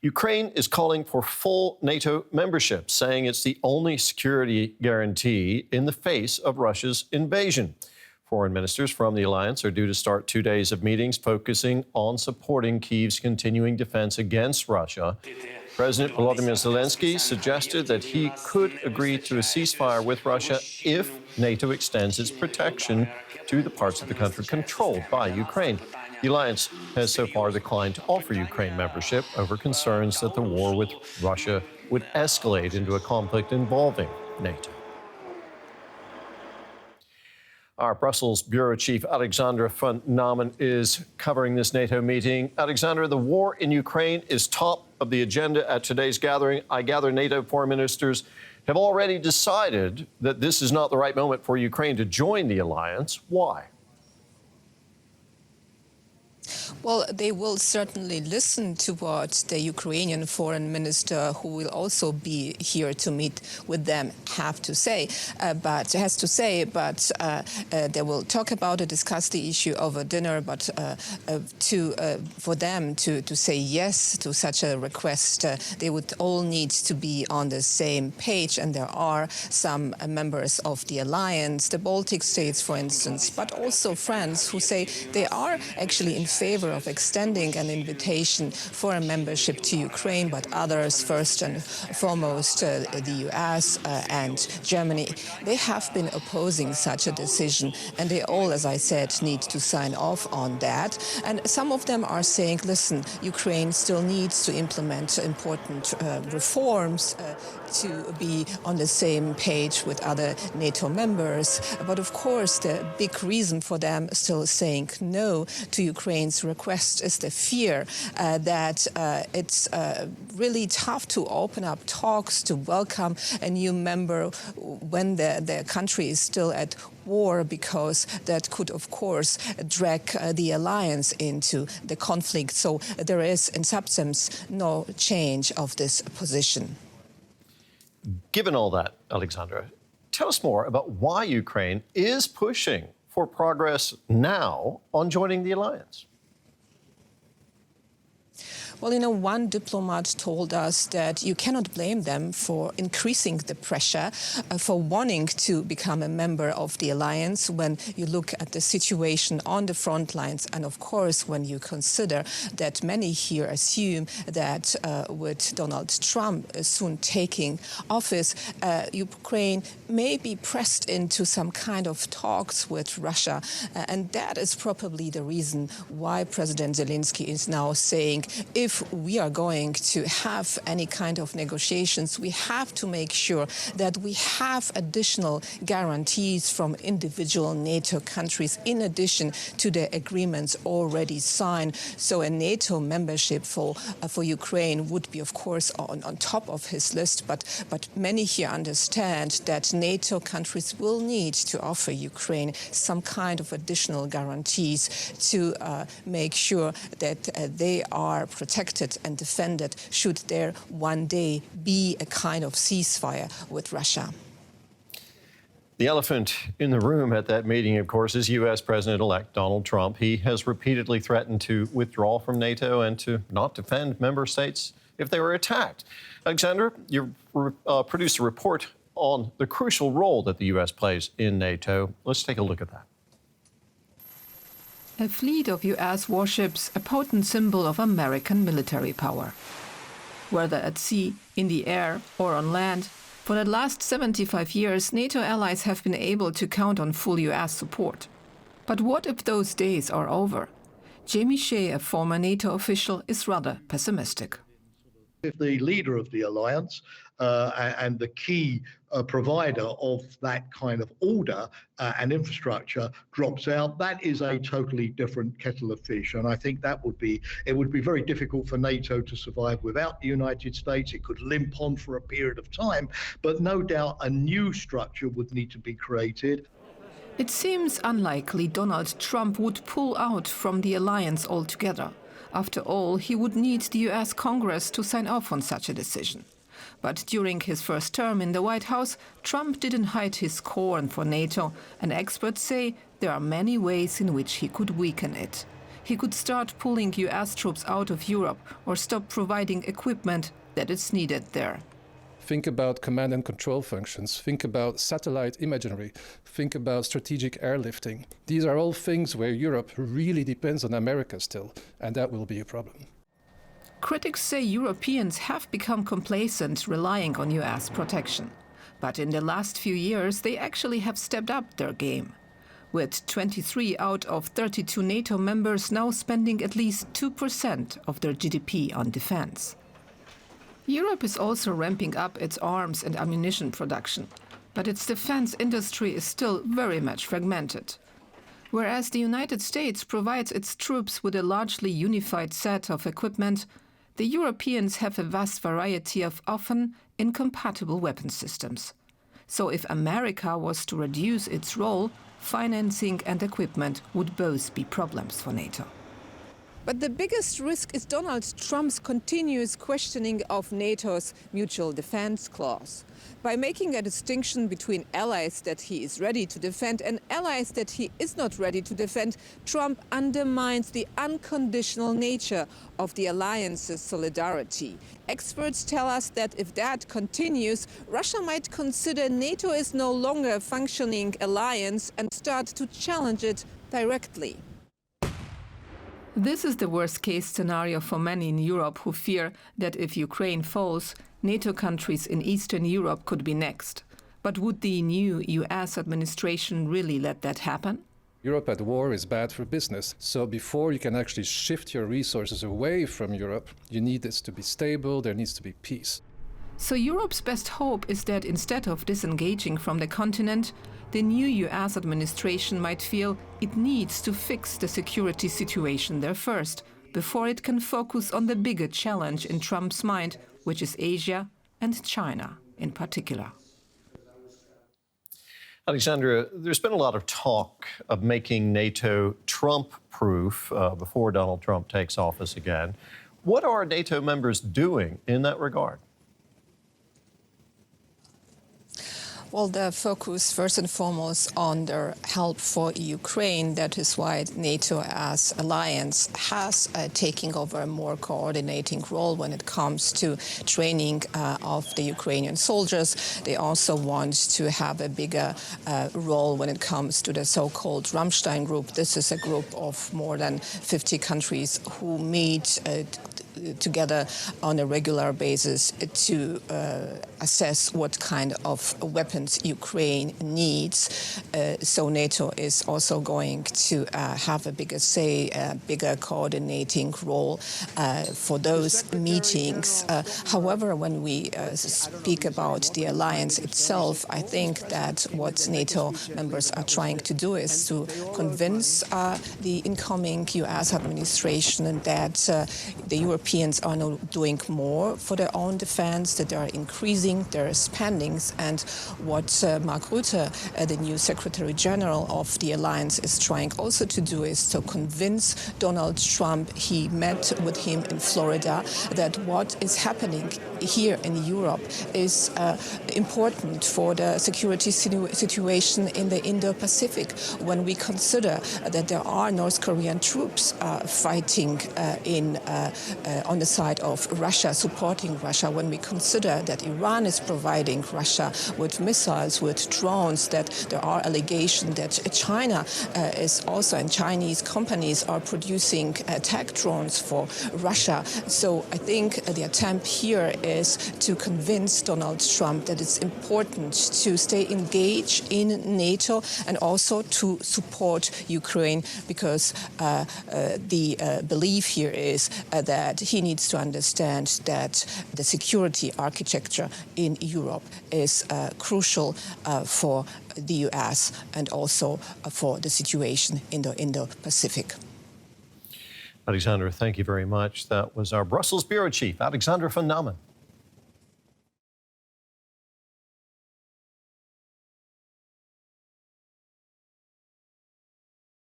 Ukraine is calling for full NATO membership, saying it's the only security guarantee in the face of Russia's invasion. Foreign ministers from the alliance are due to start 2 days of meetings focusing on supporting Kyiv's continuing defense against Russia. President Volodymyr Zelensky suggested that he could agree to a ceasefire with Russia if NATO extends its protection to the parts of the country controlled by Ukraine. The alliance has so far declined to offer Ukraine membership over concerns that the war with Russia would escalate into a conflict involving NATO. Our Brussels bureau chief, Alexandra van Namen, is covering this NATO meeting. Alexandra, the war in Ukraine is top of the agenda at today's gathering. I gather NATO foreign ministers have already decided that this is not the right moment for Ukraine to join the alliance. Why? Well, they will certainly listen to what the Ukrainian foreign minister, who will also be here to meet with them, has to say. But they will talk about it, discuss the issue over dinner. But for them to say yes to such a request, they would all need to be on the same page. And there are some members of the alliance, the Baltic states, for instance, but also France, who say they are actually in favor of extending an invitation for a membership to Ukraine, but others, first and foremost, the US and Germany, they have been opposing such a decision, and they all, as I said, need to sign off on that. And some of them are saying, listen, Ukraine still needs to implement important reforms to be on the same page with other NATO members. But of course, the big reason for them still saying no to Ukraine's request is the fear that it's really tough to open up talks to welcome a new member when the country is still at war, because that could, of course, drag the alliance into the conflict. So there is, in substance, no change of this position. Given all that, Alexandra, tell us more about why Ukraine is pushing for progress now on joining the alliance. Well, one diplomat told us that you cannot blame them for increasing the pressure, for wanting to become a member of the alliance when you look at the situation on the front lines. And of course, when you consider that many here assume that with Donald Trump soon taking office, Ukraine may be pressed into some kind of talks with Russia. And that is probably the reason why President Zelensky is now saying, if we are going to have any kind of negotiations, we have to make sure that we have additional guarantees from individual NATO countries in addition to the agreements already signed. So a NATO membership for Ukraine would be, of course, on top of his list. But many here understand that NATO countries will need to offer Ukraine some kind of additional guarantees to make sure that they are protected and defended should there one day be a kind of ceasefire with Russia. The elephant in the room at that meeting, of course, is U.S. President-elect Donald Trump. He has repeatedly threatened to withdraw from NATO and to not defend member states if they were attacked. Alexandra, you produced a report on the crucial role that the U.S. plays in NATO. Let's take a look at that. A fleet of U.S. warships, a potent symbol of American military power. Whether at sea, in the air, or on land, for the last 75 years, NATO allies have been able to count on full U.S. support. But what if those days are over? Jamie Shea, a former NATO official, is rather pessimistic. If the leader of the alliance and the key provider of that kind of order and infrastructure drops out, that is a totally different kettle of fish. And I think it would be very difficult for NATO to survive without the United States. It could limp on for a period of time, but no doubt a new structure would need to be created. It seems unlikely Donald Trump would pull out from the alliance altogether. After all, he would need the U.S. Congress to sign off on such a decision. But during his first term in the White House, Trump didn't hide his scorn for NATO, and experts say there are many ways in which he could weaken it. he could start pulling US troops out of Europe or stop providing equipment that is needed there. Think about command and control functions. Think about satellite imagery. Think about strategic airlifting. These are all things where Europe really depends on America still, and that will be a problem. Critics say Europeans have become complacent, relying on US protection. But in the last few years, they actually have stepped up their game, with 23 out of 32 NATO members now spending at least 2% of their GDP on defense. Europe is also ramping up its arms and ammunition production, but its defense industry is still very much fragmented. Whereas the United States provides its troops with a largely unified set of equipment, the Europeans have a vast variety of often incompatible weapon systems. So if America was to reduce its role, financing and equipment would both be problems for NATO. But the biggest risk is Donald Trump's continuous questioning of NATO's mutual defense clause. By making a distinction between allies that he is ready to defend and allies that he is not ready to defend, Trump undermines the unconditional nature of the alliance's solidarity. Experts tell us that if that continues, Russia might consider NATO is no longer a functioning alliance and start to challenge it directly. This is the worst-case scenario for many in Europe who fear that if Ukraine falls, NATO countries in Eastern Europe could be next. But would the new US administration really let that happen? Europe at war is bad for business. So before you can actually shift your resources away from Europe, you need this to be stable, there needs to be peace. So Europe's best hope is that instead of disengaging from the continent, the new US administration might feel it needs to fix the security situation there first, before it can focus on the bigger challenge in Trump's mind, which is Asia and China in particular. Alexandra, there's been a lot of talk of making NATO Trump-proof before Donald Trump takes office again. What are NATO members doing in that regard? Well, the focus first and foremost on their help for Ukraine. That is why NATO as alliance has taken over a more coordinating role when it comes to training of the Ukrainian soldiers. They also want to have a bigger role when it comes to the so-called Rammstein group. This is a group of more than 50 countries who meet together on a regular basis to assess what kind of weapons Ukraine needs. So NATO is also going to have a bigger say, a bigger coordinating role for those meetings. However, when we speak about the alliance itself, I think that what NATO members are trying to do is to convince the incoming US administration that the Europeans are now doing more for their own defense, that they are increasing their spendings. And what Mark Rutte, the new Secretary General of the alliance, is trying also to do is to convince Donald Trump. He met with him in Florida, that what is happening here in Europe is important for the security situation in the Indo-Pacific. When we consider that there are North Korean troops fighting on the side of Russia, supporting Russia, when we consider that Iran is providing Russia with missiles, with drones, that there are allegations that China is also, and Chinese companies are producing attack drones for Russia. So I think the attempt here is to convince Donald Trump that it's important to stay engaged in NATO and also to support Ukraine, because the belief here is that he needs to understand that the security architecture in Europe is crucial for the US and also for the situation in the Indo-Pacific. Alexandra, thank you very much. That was our Brussels Bureau Chief, Alexandra van Namen.